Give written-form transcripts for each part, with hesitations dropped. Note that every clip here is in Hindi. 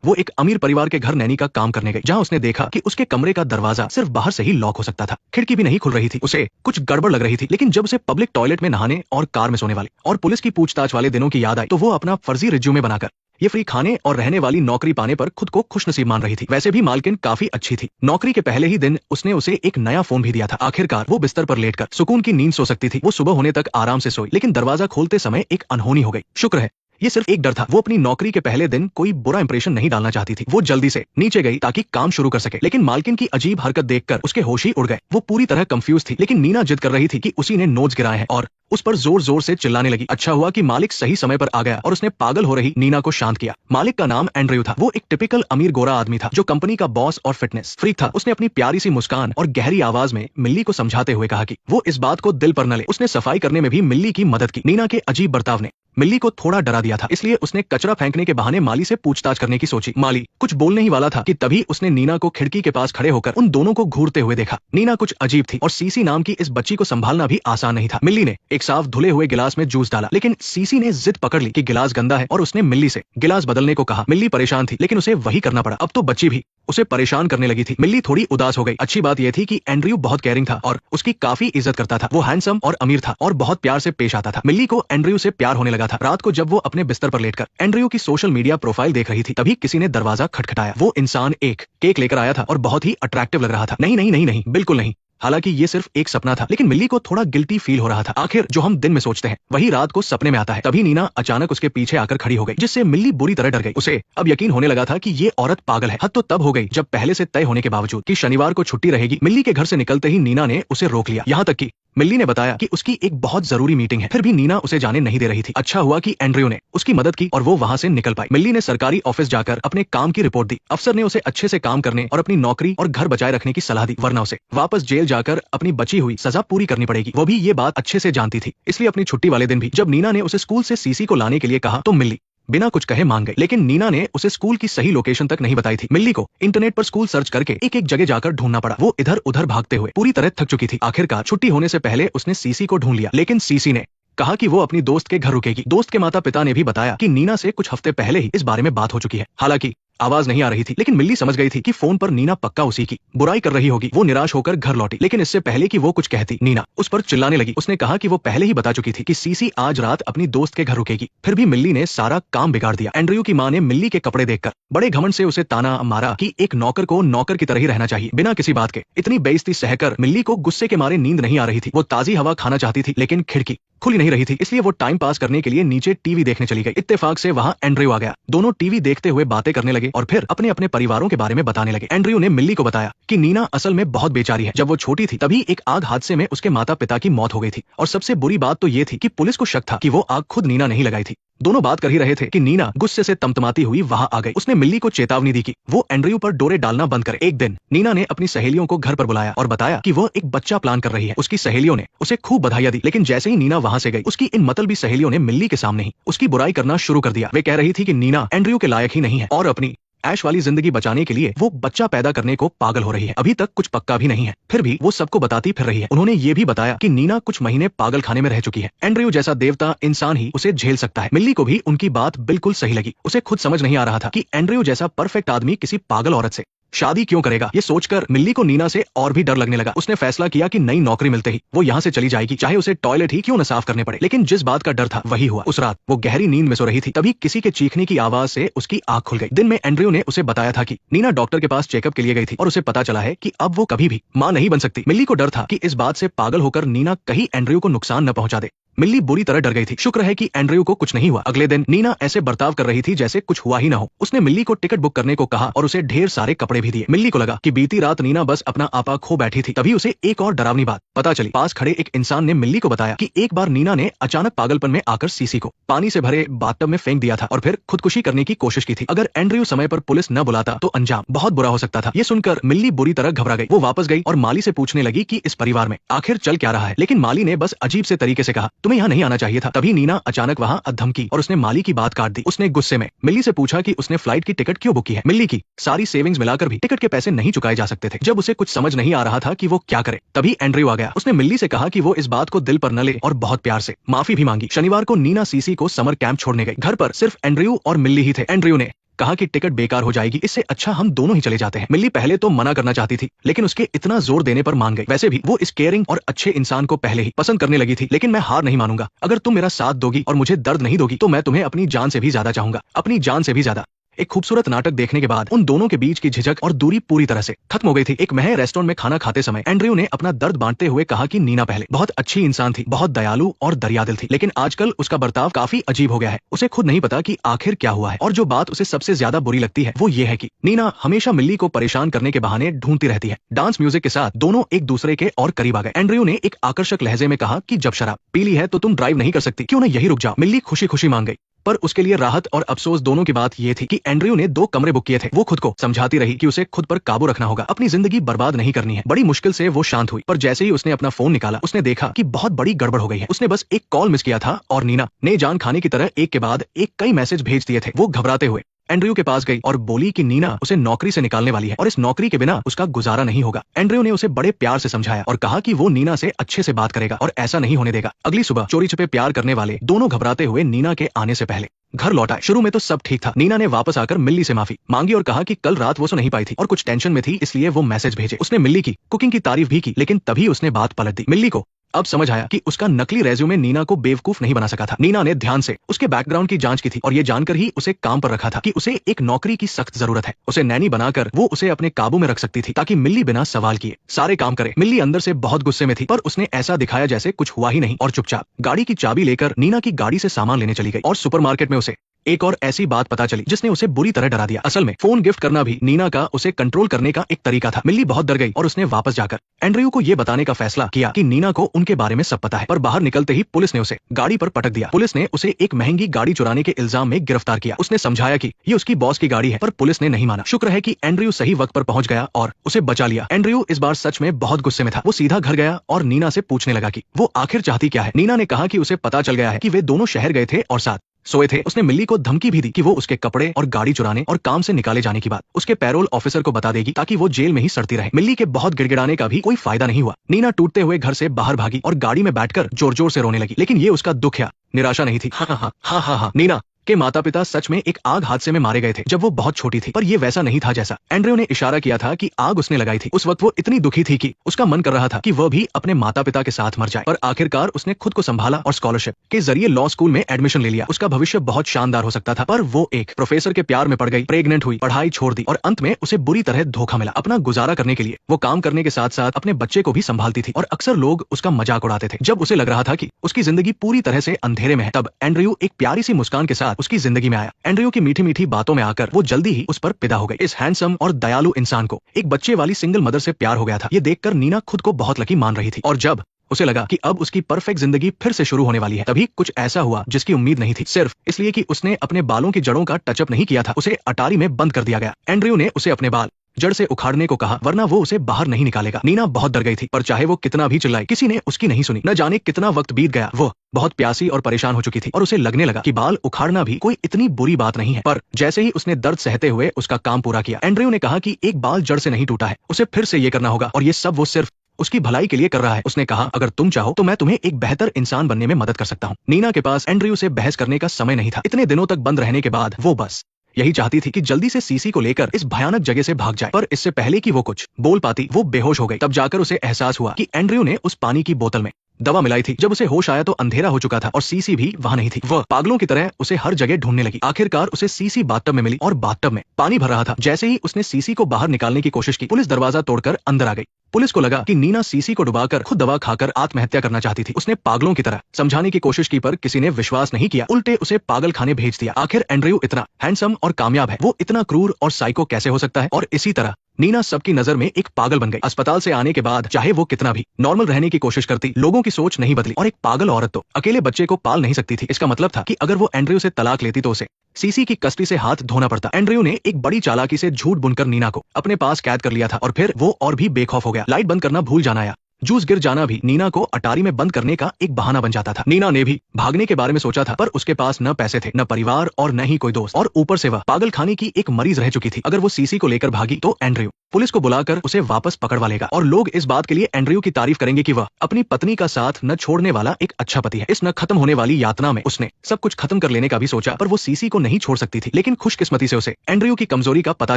वो एक अमीर परिवार के घर नैनी का काम करने गई, जहाँ उसने देखा कि उसके कमरे का दरवाजा सिर्फ बाहर से ही लॉक हो सकता था, खिड़की भी नहीं खुल रही थी। उसे कुछ गड़बड़ लग रही थी, लेकिन जब उसे पब्लिक टॉयलेट में नहाने और कार में सोने वाले और पुलिस की पूछताछ वाले दिनों की याद आई, तो वो अपना फर्जी रिज्यूमे बनाकर ये फ्री खाने और रहने वाली नौकरी पाने पर खुद को खुशनसीब मान रही थी। वैसे भी मालकिन काफी अच्छी थी। नौकरी के पहले ही दिन उसने उसे एक नया फोन भी दिया था। आखिरकार वो बिस्तर पर लेटकर सुकून की नींद सो सकती थी। वो सुबह होने तक आराम से सोई, लेकिन दरवाजा खोलते समय एक अनहोनी हो गई। शुक्र है ये सिर्फ एक डर था। वो अपनी नौकरी के पहले दिन कोई बुरा इंप्रेशन नहीं डालना चाहती थी। वो जल्दी से नीचे गई ताकि काम शुरू कर सके, लेकिन मालकिन की अजीब हरकत देखकर उसके होश ही उड़ गए। वो पूरी तरह कंफ्यूज थी, लेकिन नीना जिद कर रही थी कि उसी ने नोट्स गिराए हैं और उस पर जोर जोर से चिल्लाने लगी। अच्छा हुआ कि मालिक सही समय पर आ गया और उसने पागल हो रही नीना को शांत किया। मालिक का नाम एंड्रयू था। वो एक टिपिकल अमीर गोरा आदमी था जो कंपनी का बॉस और फिटनेस फ्रीक था। उसने अपनी प्यारी सी मुस्कान और गहरी आवाज में मिल्ली को समझाते हुए कहा कि वो इस बात को दिल पर न ले। उसने सफाई करने में भी मिल्ली की मदद की। नीना के अजीब बर्ताव ने मिल्ली को थोड़ा डरा दिया था, इसलिए उसने कचरा फेंकने के बहाने माली से पूछताछ करने की सोची। माली कुछ बोलने ही वाला था कि तभी उसने नीना को खिड़की के पास खड़े होकर उन दोनों को घूरते हुए देखा। नीना कुछ अजीब थी और सीसी नाम की इस बच्ची को संभालना भी आसान नहीं था। मिल्ली ने एक साफ धुले हुए गिलास में जूस डाला, लेकिन सीसी ने जिद पकड़ ली कि गिलास गंदा है और उसने मिल्ली से गिलास बदलने को कहा। मिल्ली परेशान थी, लेकिन उसे वही करना पड़ा। अब तो बच्ची भी उसे परेशान करने लगी थी। मिल्ली थोड़ी उदास हो गई। अच्छी बात यह थी कि एंड्रयू बहुत केयरिंग था और उसकी काफी इज्जत करता था। वो हैंडसम और अमीर था और बहुत प्यार से पेश आता था। मिल्ली को एंड्रयू से प्यार होने लगा था। रात को जब वो अपने बिस्तर पर लेटकर एंड्रयू की सोशल मीडिया प्रोफाइल देख रही थी, तभी किसी ने दरवाजा खटखटाया। वो इंसान एक केक लेकर आया था और बहुत ही अट्रैक्टिव लग रहा था। नहीं नहीं नहीं नहीं, बिल्कुल नहीं। हालांकि ये सिर्फ एक सपना था, लेकिन मिल्ली को थोड़ा गिल्टी फील हो रहा था। आखिर जो हम दिन में सोचते हैं वही रात को सपने में आता है। तभी नीना अचानक उसके पीछे आकर खड़ी हो गई, जिससे मिल्ली बुरी तरह डर गई। उसे अब यकीन होने लगा था कि ये औरत पागल है। हद तो तब हो गई जब पहले से तय होने के बावजूद कि शनिवार को छुट्टी रहेगी, मिल्ली के घर से निकलते ही नीना ने उसे रोक लिया। यहाँ तक कि मिल्ली ने बताया कि उसकी एक बहुत जरूरी मीटिंग है, फिर भी नीना उसे जाने नहीं दे रही थी। अच्छा हुआ कि एंड्रयू ने उसकी मदद की और वो वहाँ से निकल पाई। मिल्ली ने सरकारी ऑफिस जाकर अपने काम की रिपोर्ट दी। अफसर ने उसे अच्छे से काम करने और अपनी नौकरी और घर बचाए रखने की सलाह दी, वरना उसे वापस जेल जाकर अपनी बची हुई सजा पूरी करनी पड़ेगी। वो भी ये बात अच्छे से जानती थी, इसलिए अपनी छुट्टी वाले दिन भी जब नीना ने उसे स्कूल से सीसी को लाने के लिए कहा तो मिल्ली बिना कुछ कहे मान गई। लेकिन नीना ने उसे स्कूल की सही लोकेशन तक नहीं बताई थी। मिल्ली को इंटरनेट पर स्कूल सर्च करके एक एक जगह जाकर ढूंढना पड़ा। वो इधर उधर भागते हुए पूरी तरह थक चुकी थी। आखिरकार छुट्टी होने से पहले उसने सीसी को ढूंढ लिया, लेकिन सीसी ने कहा कि वो अपनी दोस्त के घर रुकेगी। दोस्त के माता पिता ने भी बताया कि नीना से कुछ हफ्ते पहले ही इस बारे में बात हो चुकी है। हालांकि आवाज नहीं आ रही थी, लेकिन मिल्ली समझ गई थी कि फोन पर नीना पक्का उसी की बुराई कर रही होगी। वो निराश होकर घर लौटी, लेकिन इससे पहले कि वो कुछ कहती, नीना उस पर चिल्लाने लगी। उसने कहा कि वो पहले ही बता चुकी थी कि सीसी आज रात अपनी दोस्त के घर रुकेगी। फिर भी मिल्ली ने सारा काम बिगाड़ दिया। एंड्रयू की माँ ने मिल्ली के कपड़े देखकर बड़े घमंड से उसे ताना मारा कि एक नौकर को नौकर की तरह ही रहना चाहिए, बिना किसी बात के। इतनी बेइज्जती सहकर मिल्ली को गुस्से के मारे नींद नहीं आ रही थी। वो ताजी हवा खाना चाहती थी, लेकिन खिड़की खुली नहीं रही थी, इसलिए वो टाइम पास करने के लिए नीचे टीवी देखने चली गई। इत्तेफाक से वहाँ एंड्रयू आ गया। दोनों टीवी देखते हुए बातें करने लगे और फिर अपने अपने परिवारों के बारे में बताने लगे। एंड्रयू ने मिल्ली को बताया कि नीना असल में बहुत बेचारी है। जब वो छोटी थी तभी एक आग हादसे में उसके माता पिता की मौत हो गई थी, और सबसे बुरी बात तो ये थी कि पुलिस को शक था कि वो आग खुद नीना नहीं लगाई थी। दोनों बात कर ही रहे थे कि नीना गुस्से से तमतमाती हुई वहां आ गई। उसने मिल्ली को चेतावनी दी कि वो एंड्रयू पर डोरे डालना बंद करे। एक दिन नीना ने अपनी सहेलियों को घर पर बुलाया और बताया कि वो एक बच्चा प्लान कर रही है। उसकी सहेलियों ने उसे खूब बधाइयां दी, लेकिन जैसे ही नीना वहां से गई, उसकी इन मतलबी सहेलियों ने मिल्ली के सामने ही उसकी बुराई करना शुरू कर दिया। वे कह रही थी कि नीना एंड्रयू के लायक ही नहीं है और अपनी ऐश वाली जिंदगी बचाने के लिए वो बच्चा पैदा करने को पागल हो रही है। अभी तक कुछ पक्का भी नहीं है, फिर भी वो सबको बताती फिर रही है। उन्होंने ये भी बताया कि नीना कुछ महीने पागल खाने में रह चुकी है। एंड्रयू जैसा देवता इंसान ही उसे झेल सकता है। मिल्ली को भी उनकी बात बिल्कुल सही लगी। उसे खुद समझ नहीं आ रहा था कि एंड्रयू जैसा परफेक्ट आदमी किसी पागल औरत से शादी क्यों करेगा। ये सोचकर मिल्ली को नीना से और भी डर लगने लगा। उसने फैसला किया कि नई नौकरी मिलते ही वो यहाँ से चली जाएगी, चाहे उसे टॉयलेट ही क्यों न साफ करने पड़े। लेकिन जिस बात का डर था वही हुआ। उस रात वो गहरी नींद में सो रही थी, तभी किसी के चीखने की आवाज से उसकी आंख खुल गई। दिन में एंड्रयू ने उसे बताया था कि नीना डॉक्टर के पास चेकअप के लिए गई थी और उसे पता चला है कि अब वो कभी भी मां नहीं बन सकती। मिल्ली को डर था कि इस बात से पागल होकर नीना कहीं एंड्रयू को नुकसान न पहुंचा दे। मिल्ली बुरी तरह डर गई थी। शुक्र है कि एंड्रयू को कुछ नहीं हुआ। अगले दिन नीना ऐसे बर्ताव कर रही थी जैसे कुछ हुआ ही ना हो। उसने मिल्ली को टिकट बुक करने को कहा और उसे ढेर सारे कपड़े भी दिए। मिल्ली को लगा कि बीती रात नीना बस अपना आपा खो बैठी थी। तभी उसे एक और डरावनी बात पता चली। पास खड़े एक इंसान ने मिल्ली को बताया कि एक बार नीना ने अचानक पागलपन में आकर सीसी को पानी से भरे बाथटब में फेंक दिया था और फिर खुदकुशी करने की कोशिश की थी। अगर एंड्रयू समय पर पुलिस न बुलाता तो अंजाम बहुत बुरा हो सकता था। ये सुनकर मिल्ली बुरी तरह घबरा गई। वो वापस गई और माली से पूछने लगी कि इस परिवार में आखिर चल क्या रहा है। लेकिन माली ने बस अजीब से तरीके से कहा, तुम्हें यहाँ नहीं आना चाहिए था। तभी नीना अचानक वहाँ धमकी और उसने माली की बात काट दी। उसने गुस्से में मिल्ली से पूछा कि उसने फ्लाइट की टिकट क्यों बुक की है। मिल्ली की सारी सेविंग्स मिलाकर भी टिकट के पैसे नहीं चुकाए जा सकते थे। जब उसे कुछ समझ नहीं आ रहा था कि वो क्या करे, तभी एंड्रयू आ गया। उसने मिल्ली से कहा कि वो इस बात को दिल पर न ले और बहुत प्यार से माफी भी मांगी। शनिवार को नीना सीसी को समर कैंप छोड़ने गई। घर पर सिर्फ एंड्रयू और मिल्ली ही थे। एंड्रयू ने कहा कि टिकट बेकार हो जाएगी, इससे अच्छा हम दोनों ही चले जाते हैं। मिल्ली पहले तो मना करना चाहती थी, लेकिन उसके इतना जोर देने पर मान गई। वैसे भी वो इस केयरिंग और अच्छे इंसान को पहले ही पसंद करने लगी थी। लेकिन मैं हार नहीं मानूंगा। अगर तुम मेरा साथ दोगी और मुझे दर्द नहीं दोगी तो मैं तुम्हें अपनी जान से भी ज्यादा चाहूंगा, अपनी जान से भी ज्यादा। एक खूबसूरत नाटक देखने के बाद उन दोनों के बीच की झिझक और दूरी पूरी तरह से खत्म हो गई थी। एक महंगे रेस्टोरेंट में खाना खाते समय एंड्रयू ने अपना दर्द बांटते हुए कहा कि नीना पहले बहुत अच्छी इंसान थी, बहुत दयालु और दरियादिल थी, लेकिन आजकल उसका बर्ताव काफी अजीब हो गया है। उसे खुद नहीं पता कि आखिर क्या हुआ है। और जो बात उसे सबसे ज्यादा बुरी लगती है वो ये है कि नीना हमेशा मिल्ली को परेशान करने के बहाने ढूंढती रहती है। डांस म्यूजिक के साथ दोनों एक दूसरे के और करीब आ गए। एंड्रयू ने एक आकर्षक लहजे में कहा कि जब शराब पी ली है तो तुम ड्राइव नहीं कर सकती, क्यों न यही रुक जाओ। मिल्ली खुशी खुशी मान गई, पर उसके लिए राहत और अफसोस दोनों की बात यह थी कि एंड्रयू ने 2 कमरे बुक किए थे। वो खुद को समझाती रही कि उसे खुद पर काबू रखना होगा, अपनी जिंदगी बर्बाद नहीं करनी है। बड़ी मुश्किल से वो शांत हुई, पर जैसे ही उसने अपना फोन निकाला उसने देखा कि बहुत बड़ी गड़बड़ हो गई है। उसने बस एक कॉल मिस किया था और नीना ने जान खाने की तरह एक के बाद एक कई मैसेज भेज दिए थे। वो घबराते हुए एंड्रयू के पास गई और बोली कि नीना उसे नौकरी से निकालने वाली है और इस नौकरी के बिना उसका गुजारा नहीं होगा। एंड्रयू ने उसे बड़े प्यार से समझाया और कहा कि वो नीना से अच्छे से बात करेगा और ऐसा नहीं होने देगा। अगली सुबह चोरी छुपे प्यार करने वाले दोनों घबराते हुए नीना के आने से पहले घर लौट आए। शुरू में तो सब ठीक था। नीना ने वापस आकर मिल्ली से माफी मांगी और कहा कि कल रात वो सो नहीं पाई थी और कुछ टेंशन में थी, इसलिए वो मैसेज भेजे। उसने मिल्ली की कुकिंग की तारीफ भी की, लेकिन तभी उसने बात पलट दी। मिल्ली को अब समझ आया कि उसका नकली रेज्यूमे नीना को बेवकूफ नहीं बना सका था। नीना ने ध्यान से उसके बैकग्राउंड की जांच की थी और ये जानकर ही उसे काम पर रखा था कि उसे एक नौकरी की सख्त जरूरत है। उसे नैनी बनाकर वो उसे अपने काबू में रख सकती थी ताकि मिल्ली बिना सवाल किए सारे काम करे। मिल्ली अंदर से बहुत गुस्से में थी, पर उसने ऐसा दिखाया जैसे कुछ हुआ ही नहीं और चुपचाप गाड़ी की चाबी लेकर नीना की गाड़ी से सामान लेने चली गई। और सुपरमार्केट में उसे एक और ऐसी बात पता चली जिसने उसे बुरी तरह डरा दिया। असल में फोन गिफ्ट करना भी नीना का उसे कंट्रोल करने का एक तरीका था। मिल्ली बहुत डर गई और उसने वापस जाकर एंड्रयू को यह बताने का फैसला किया कि नीना को उनके बारे में सब पता है। पर बाहर निकलते ही पुलिस ने उसे गाड़ी पर पटक दिया। पुलिस ने उसे एक महंगी गाड़ी चुराने के इल्जाम में गिरफ्तार किया। उसने समझाया कि ये उसकी बॉस की गाड़ी है, पर पुलिस ने नहीं माना। शुक्र है कि एंड्रयू सही वक्त पर पहुंच गया और उसे बचा लिया। एंड्रयू इस बार सच में बहुत गुस्से में था। वो सीधा घर गया और नीना से पूछने लगा कि वो आखिर चाहती क्या है। नीना ने कहा कि उसे पता चल गया है कि वे दोनों शहर गए थे और साथ सोए थे। उसने मिल्ली को धमकी भी दी कि वो उसके कपड़े और गाड़ी चुराने और काम से निकाले जाने की बात उसके पैरोल ऑफिसर को बता देगी ताकि वो जेल में ही सड़ती रहे। मिल्ली के बहुत गिड़गिड़ाने का भी कोई फायदा नहीं हुआ। नीना टूटते हुए घर से बाहर भागी और गाड़ी में बैठकर जोर जोर से रोने लगी, लेकिन ये उसका दुख या निराशा नहीं थी। हाँ। नीना के माता पिता सच में एक आग हादसे में मारे गए थे जब वो बहुत छोटी थी, पर ये वैसा नहीं था जैसा एंड्रयू ने इशारा किया था कि आग उसने लगाई थी। उस वक्त वो इतनी दुखी थी कि उसका मन कर रहा था कि वह भी अपने माता पिता के साथ मर जाए, पर आखिरकार उसने खुद को संभाला और स्कॉलरशिप के जरिए लॉ स्कूल में एडमिशन ले लिया। उसका भविष्य बहुत शानदार हो सकता था, पर वो एक प्रोफेसर के प्यार में पड़ गई, प्रेग्नेंट हुई, पढ़ाई छोड़ दी और अंत में उसे बुरी तरह धोखा मिला। अपना गुजारा करने के लिए वो काम करने के साथ साथ अपने बच्चे को भी संभालती थी और अक्सर लोग उसका मजाक उड़ाते थे। जब उसे लग रहा था कि उसकी जिंदगी पूरी तरह से अंधेरे में है, तब एंड्रयू एक प्यारी सी मुस्कान के साथ उसकी जिंदगी में आया। एंड्रयू की मीठी मीठी बातों में आकर वो जल्दी ही उस पर फिदा हो गई। इस हैंडसम और दयालु इंसान को एक बच्चे वाली सिंगल मदर से प्यार हो गया था। ये देखकर नीना खुद को बहुत लकी मान रही थी और जब उसे लगा कि अब उसकी परफेक्ट जिंदगी फिर से शुरू होने वाली है, तभी कुछ ऐसा हुआ जिसकी उम्मीद नहीं थी। सिर्फ इसलिए कि उसने अपने बालों की जड़ों का टचअप नहीं किया था, उसे अटारी में बंद कर दिया गया। एंड्रयू ने उसे अपने बाल जड़ से उखाड़ने को कहा, वरना वो उसे बाहर नहीं निकालेगा। नीना बहुत डर गई थी, पर चाहे वो कितना भी चिल्लाई किसी ने उसकी नहीं सुनी। न जाने कितना वक्त बीत गया। वो बहुत प्यासी और परेशान हो चुकी थी और उसे लगने लगा कि बाल उखाड़ना भी कोई इतनी बुरी बात नहीं है। पर जैसे ही उसने दर्द सहते हुए उसका काम पूरा किया, एंड्रयू ने कहा कि एक बाल जड़ से नहीं टूटा है, उसे फिर से ये करना होगा और ये सब वो सिर्फ उसकी भलाई के लिए कर रहा है। उसने कहा, अगर तुम चाहो तो मैं तुम्हें एक बेहतर इंसान बनने में मदद कर सकता हूँ। नीना के पास एंड्रयू से बहस करने का समय नहीं था। इतने दिनों तक बंद रहने के बाद वो बस यही चाहती थी कि जल्दी से सीसी को लेकर इस भयानक जगह से भाग जाए, पर इससे पहले कि वो कुछ बोल पाती वो बेहोश हो गई। तब जाकर उसे एहसास हुआ कि एंड्रयू ने उस पानी की बोतल में दवा मिलाई थी। जब उसे होश आया तो अंधेरा हो चुका था और सीसी भी वहां नहीं थी। वह पागलों की तरह उसे हर जगह ढूंढने लगी। आखिरकार उसे सीसी बाथटब में मिली और बाथटब में पानी भर रहा था। जैसे ही उसने सीसी को बाहर निकालने की कोशिश की, पुलिस दरवाजा तोड़कर अंदर आ गई। पुलिस को लगा कि नीना सीसी को डुबाकर खुद दवा खाकर आत्महत्या करना चाहती थी। उसने पागलों की तरह समझाने की कोशिश की, पर किसी ने विश्वास नहीं किया, उल्टे उसे पागल खाने भेज दिया। आखिर एंड्रयू इतना हैंडसम और कामयाब है, वो इतना क्रूर और साइको कैसे हो सकता है? और इसी तरह नीना सबकी नजर में एक पागल बन गई। अस्पताल से आने के बाद चाहे वो कितना भी नॉर्मल रहने की कोशिश करती, लोगों की सोच नहीं बदली और एक पागल औरत तो अकेले बच्चे को पाल नहीं सकती थी। इसका मतलब था कि अगर वो एंड्रयू से तलाक लेती तो उसे सीसी की कस्टडी से हाथ धोना पड़ता। एंड्रयू ने एक बड़ी चालाकी से झूठ बुनकर नीना को अपने पास कैद कर लिया था और फिर वो और भी बेखौफ हो गया। लाइट बंद करना भूल जाना या जूस गिर जाना भी नीना को अटारी में बंद करने का एक बहाना बन जाता था। नीना ने भी भागने के बारे में सोचा था, पर उसके पास न पैसे थे, न परिवार और न ही कोई दोस्त, और ऊपर से वह पागल खाने की एक मरीज रह चुकी थी। अगर वो सीसी को लेकर भागी तो एंड्रयू पुलिस को बुलाकर उसे वापस पकड़वा लेगा और लोग इस बात के लिए एंड्रयू की तारीफ करेंगे कि वह अपनी पत्नी का साथ न छोड़ने वाला एक अच्छा पति है। इस न खत्म होने वाली यातना में उसने सब कुछ खत्म कर लेने का भी सोचा, पर वो सीसी को नहीं छोड़ सकती थी। लेकिन खुशकिस्मती से उसे एंड्रयू की कमजोरी का पता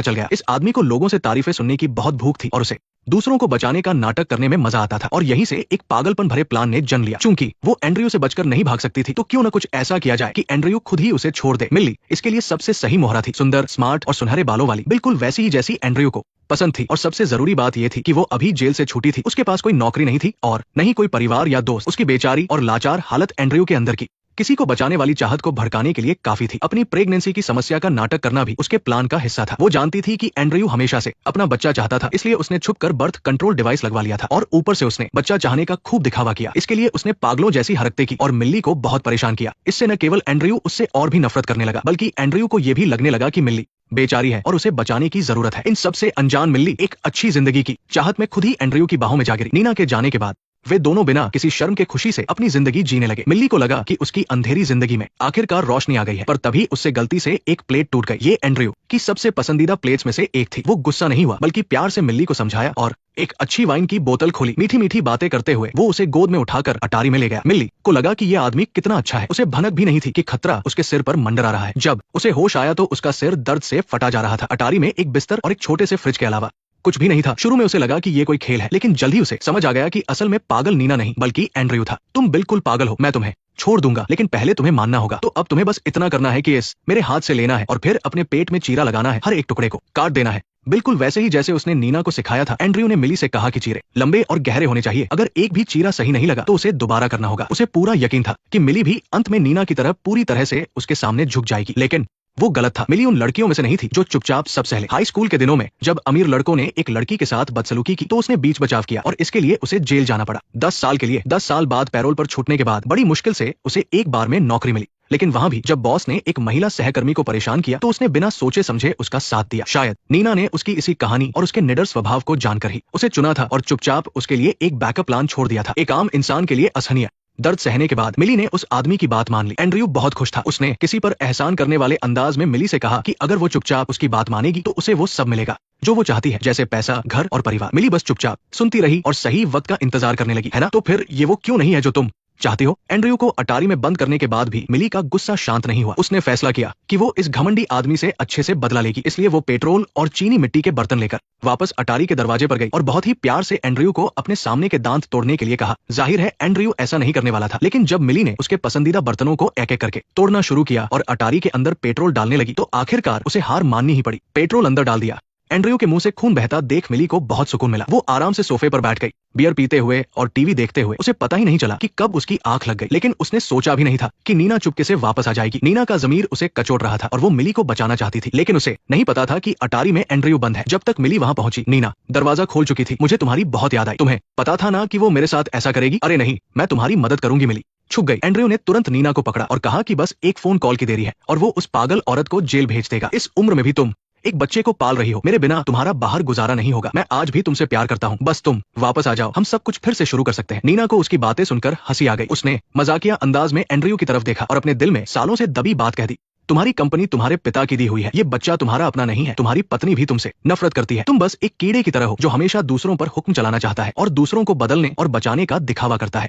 चल गया। इस आदमी को लोगों से तारीफें सुनने की बहुत भूख थी और उसे दूसरों को बचाने का नाटक करने में मजा आता था, और यहीं से एक पागलपन भरे प्लान ने जन्म लिया। चूंकि वो एंड्रयू से बचकर नहीं भाग सकती थी, तो क्यों न कुछ ऐसा किया जाए कि एंड्रयू खुद ही उसे छोड़ दे। मिल्ली इसके लिए सबसे सही मोहरा थी, सुंदर, स्मार्ट और सुनहरे बालों वाली, बिल्कुल वैसी ही जैसी एंड्रयू को पसंद थी। और सबसे जरूरी बात यह थी कि वो अभी जेल से छूटी थी, उसके पास कोई नौकरी नहीं थी और नहीं कोई परिवार या दोस्त। उसकी बेचारी और लाचार हालत एंड्रयू के अंदर की किसी को बचाने वाली चाहत को भड़काने के लिए काफी थी। अपनी प्रेगनेंसी की समस्या का नाटक करना भी उसके प्लान का हिस्सा था। वो जानती थी कि एंड्रयू हमेशा से अपना बच्चा चाहता था, इसलिए उसने छुपकर बर्थ कंट्रोल डिवाइस लगवा लिया था और ऊपर से उसने बच्चा चाहने का खूब दिखावा किया। इसके लिए उसने पागलों जैसी हरकतें की और मिल्ली को बहुत परेशान किया। इससे न केवल एंड्रयू उससे और भी नफरत करने लगा, बल्कि एंड्रयू को यह भी लगने लगा कि मिल्ली बेचारी है और उसे बचाने की जरूरत है। इन सबसे अनजान मिल्ली एक अच्छी जिंदगी की चाहत में खुद ही एंड्रयू की बाहों में जा गिरी। नीना के जाने के बाद वे दोनों बिना किसी शर्म के खुशी से अपनी जिंदगी जीने लगे। मिल्ली को लगा कि उसकी अंधेरी जिंदगी में आखिरकार रोशनी आ गई है, पर तभी उससे गलती से एक प्लेट टूट गई। ये एंड्रयू की सबसे पसंदीदा प्लेट्स में से एक थी। वो गुस्सा नहीं हुआ, बल्कि प्यार से मिल्ली को समझाया और एक अच्छी वाइन की बोतल खोली। मीठी मीठी बातें करते हुए वो उसे गोद में उठाकर अटारी में ले गया। मिल्ली को लगा कि यह आदमी कितना अच्छा है। उसे भनक भी नहीं थी कि खतरा उसके सिर पर मंडरा रहा है। जब उसे होश आया तो उसका सिर दर्द से फटा जा रहा था। अटारी में एक बिस्तर और एक छोटे से फ्रिज के अलावा कुछ भी नहीं था। शुरू में उसे लगा कि ये कोई खेल है, लेकिन जल्द ही उसे समझ आ गया कि असल में पागल नीना नहीं बल्कि एंड्रयू था। तुम बिल्कुल पागल हो, मैं तुम्हें छोड़ दूंगा, लेकिन पहले तुम्हें मानना होगा। तो अब तुम्हें बस इतना करना है कि इस मेरे हाथ से लेना है और फिर अपने पेट में चीरा लगाना है, हर एक टुकड़े को काट देना है, बिल्कुल वैसे ही जैसे उसने नीना को सिखाया था। एंड्रयू ने मिली से कहा कि चीरे लंबे और गहरे होने चाहिए। अगर एक भी चीरा सही नहीं लगा तो उसे दोबारा करना होगा। उसे पूरा यकीन था कि मिली भी अंत में नीना की तरह पूरी तरह से उसके सामने झुक जाएगी, लेकिन वो गलत था। मिली उन लड़कियों में से नहीं थी जो चुपचाप सब सह ले। हाई स्कूल के दिनों में जब अमीर लड़कों ने एक लड़की के साथ बदसलूकी की तो उसने बीच बचाव किया और इसके लिए उसे जेल जाना पड़ा 10 साल के लिए। 10 साल बाद पैरोल पर छूटने के बाद बड़ी मुश्किल से उसे एक बार में नौकरी मिली, लेकिन वहां भी जब बॉस ने एक महिला सहकर्मी को परेशान किया तो उसने बिना सोचे समझे उसका साथ दिया। शायद नीना ने उसकी इसी कहानी और उसके निडर स्वभाव को जानकर ही उसे चुना था और चुपचाप उसके लिए एक बैकअप प्लान छोड़ दिया था। एक आम इंसान के लिए असहनीय दर्द सहने के बाद मिली ने उस आदमी की बात मान ली। एंड्रयू बहुत खुश था। उसने किसी पर एहसान करने वाले अंदाज में मिली से कहा कि अगर वो चुपचाप उसकी बात मानेगी तो उसे वो सब मिलेगा जो वो चाहती है, जैसे पैसा, घर और परिवार। मिली बस चुपचाप सुनती रही और सही वक्त का इंतजार करने लगी। है ना, तो फिर ये वो क्यों नहीं है जो तुम चाहते हो। एंड्रयू को अटारी में बंद करने के बाद भी मिली का गुस्सा शांत नहीं हुआ। उसने फैसला किया कि वो इस घमंडी आदमी से अच्छे से बदला लेगी। इसलिए वो पेट्रोल और चीनी मिट्टी के बर्तन लेकर वापस अटारी के दरवाजे पर गई और बहुत ही प्यार से एंड्रयू को अपने सामने के दांत तोड़ने के लिए कहा। जाहिर है एंड्रयू ऐसा नहीं करने वाला था, लेकिन जब मिली ने उसके पसंदीदा बर्तनों को एक एक करके तोड़ना शुरू किया और अटारी के अंदर पेट्रोल डालने लगी तो आखिरकार उसे हार माननी ही पड़ी। पेट्रोल अंदर डाल दिया। एंड्रयू के मुंह से खून बहता देख मिली को बहुत सुकून मिला। वो आराम से सोफे पर बैठ गई, बियर पीते हुए और टीवी देखते हुए। उसे पता ही नहीं चला कि कब उसकी आंख लग गई, लेकिन उसने सोचा भी नहीं था कि नीना चुपके से वापस आ जाएगी। नीना का जमीर उसे कचोट रहा था और वो मिली को बचाना चाहती थी, लेकिन उसे नहीं पता था कि अटारी में एंड्रयू बंद है। जब तक मिली वहां पहुंची, नीना दरवाजा खोल चुकी थी। मुझे तुम्हारी बहुत याद आई। तुम्हें पता था ना कि वो मेरे साथ ऐसा करेगी। अरे नहीं, मैं तुम्हारी मदद करूंगी। मिली छुप गई। एंड्रयू ने तुरंत नीना को पकड़ा और कहा कि बस एक फोन कॉल की देरी है और वो उस पागल औरत को जेल भेज देगा। इस उम्र में भी तुम एक बच्चे को पाल रही हो। मेरे बिना तुम्हारा बाहर गुजारा नहीं होगा। मैं आज भी तुमसे प्यार करता हूँ। बस तुम वापस आ जाओ, हम सब कुछ फिर से शुरू कर सकते हैं। नीना को उसकी बातें सुनकर हंसी आ गई। उसने मजाकिया अंदाज में एंड्रयू की तरफ देखा और अपने दिल में सालों से दबी बात कह दी। तुम्हारी कंपनी तुम्हारे पिता की दी हुई है। ये बच्चा तुम्हारा अपना नहीं है। तुम्हारी पत्नी भी तुमसे नफरत करती है। तुम बस एक कीड़े की तरह हो जो हमेशा दूसरों पर हुक्म चलाना चाहता है और दूसरों को बदलने और बचाने का दिखावा करता है।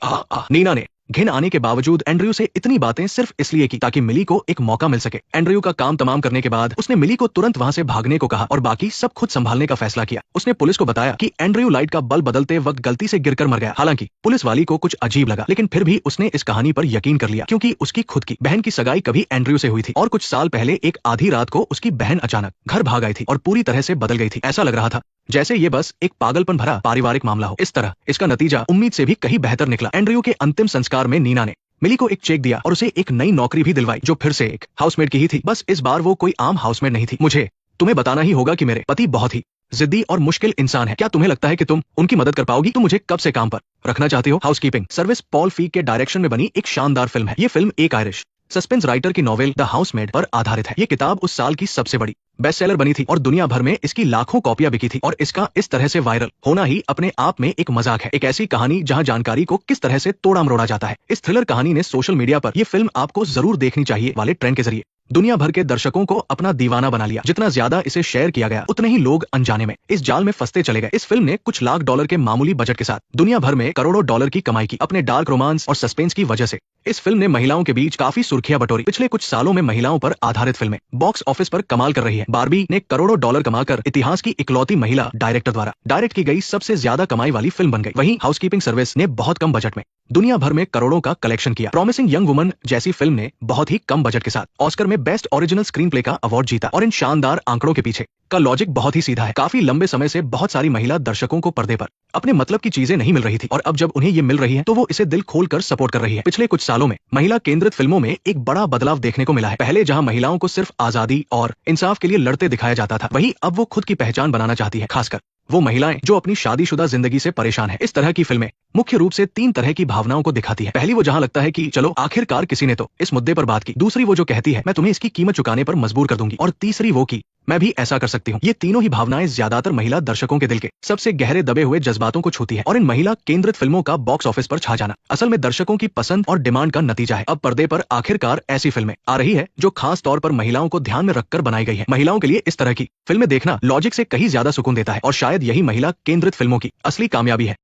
नीना ने घिन आने के बावजूद एंड्रयू से इतनी बातें सिर्फ इसलिए की ताकि मिली को एक मौका मिल सके। एंड्रयू का काम तमाम करने के बाद उसने मिली को तुरंत वहां से भागने को कहा और बाकी सब खुद संभालने का फैसला किया। उसने पुलिस को बताया कि एंड्रयू लाइट का बल्ब बदलते वक्त गलती से गिरकर मर गया। हालांकि पुलिस वाली को कुछ अजीब लगा, लेकिन फिर भी उसने इस कहानी पर यकीन कर लिया, क्योंकि उसकी खुद की बहन की सगाई कभी एंड्रयू से हुई थी और कुछ साल पहले एक आधी रात को उसकी बहन अचानक घर भाग आई थी और पूरी तरह से बदल गई थी। ऐसा लग रहा था जैसे ये बस एक पागलपन भरा पारिवारिक मामला हो। इस तरह इसका नतीजा उम्मीद से भी कहीं बेहतर निकला। एंड्रयू के अंतिम संस्कार में नीना ने मिली को एक चेक दिया और उसे एक नई नौकरी भी दिलवाई, जो फिर से एक हाउसमेट की ही थी। बस इस बार वो कोई आम हाउसमेट नहीं थी। मुझे तुम्हें बताना ही होगा कि मेरे पति बहुत ही जिद्दी और मुश्किल इंसान है। क्या तुम्हें लगता है कि तुम उनकी मदद कर पाओगी? तुम मुझे कब से काम पर रखना चाहती हो? हाउसकीपिंग सर्विस पॉल फीग के डायरेक्शन में बनी एक शानदार फिल्म है। ये फिल्म एक आयरिश सस्पेंस राइटर की नॉवेल द हाउसमेड पर आधारित है। ये किताब उस साल की सबसे बड़ी बेस्टसेलर बनी थी और दुनिया भर में इसकी लाखों कॉपियां बिकी थी और इसका इस तरह से वायरल होना ही अपने आप में एक मजाक है। एक ऐसी कहानी जहां जानकारी को किस तरह से तोड़ा मरोड़ा जाता है। इस थ्रिलर कहानी ने सोशल मीडिया पर यह फिल्म आपको जरूर देखनी चाहिए वाले ट्रेंड के जरिए दुनिया भर के दर्शकों को अपना दीवाना बना लिया। जितना ज्यादा इसे शेयर किया गया उतने ही लोग अनजाने में इस जाल में फंसते चले गए। इस फिल्म ने कुछ लाख डॉलर के मामूली बजट के साथ दुनिया भर में करोड़ों डॉलर की कमाई की। अपने डार्क रोमांस और सस्पेंस की वजह से इस फिल्म ने महिलाओं के बीच काफी सुर्खियां बटोरी। पिछले कुछ सालों में महिलाओं पर आधारित फिल्में बॉक्स ऑफिस पर कमाल कर रही है। बार्बी ने करोड़ों डॉलर कमाकर इतिहास की इकलौती महिला डायरेक्टर द्वारा डायरेक्ट की गई सबसे ज्यादा कमाई वाली फिल्म बन गई। वहीं हाउसकीपिंग सर्विस ने बहुत कम बजट में दुनिया भर में करोड़ों का कलेक्शन किया। प्रॉमिसिंग यंग वुमन जैसी फिल्म ने बहुत ही कम बजट के साथ ऑस्कर में बेस्ट ओरिजिनल स्क्रीन प्ले का अवार्ड जीता। और इन शानदार आंकड़ों के पीछे का लॉजिक बहुत ही सीधा है। काफी लंबे समय से बहुत सारी महिला दर्शकों को पर्दे पर अपने मतलब की चीजें नहीं मिल रही थी और अब जब उन्हें ये मिल रही है तो वो इसे दिल खोल कर सपोर्ट कर रही है। पिछले कुछ सालों में महिला केंद्रित फिल्मों में एक बड़ा बदलाव देखने को मिला है। पहले जहां महिलाओं को सिर्फ आजादी और इंसाफ के लिए लड़ते दिखाया जाता था, वहीं अब वो खुद की पहचान बनाना चाहती है, खासकर वो महिलाएं जो अपनी शादीशुदा जिंदगी से परेशान है। इस तरह की फिल्में मुख्य रूप से 3 तरह की भावनाओं को दिखाती है। पहली वो जहां लगता है कि चलो आखिरकार किसी ने तो इस मुद्दे पर बात की। दूसरी वो जो कहती है मैं तुम्हें इसकी कीमत चुकाने पर मजबूर कर दूंगी। और तीसरी वो की मैं भी ऐसा कर सकती हूँ। ये तीनों ही भावनाएं ज्यादातर महिला दर्शकों के दिल के सबसे गहरे दबे हुए जज्बातों को छूती है। और इन महिला केंद्रित फिल्मों का बॉक्स ऑफिस पर छा जाना असल में दर्शकों की पसंद और डिमांड का नतीजा है। अब पर्दे पर आखिरकार ऐसी फिल्में आ रही है जो खास तौर पर महिलाओं को ध्यान में रखकर बनाई गई है। महिलाओं के लिए इस तरह की फिल्में देखना लॉजिक से कहीं ज्यादा सुकून देता है और शायद यही महिला केंद्रित फिल्मों की असली कामयाबी है।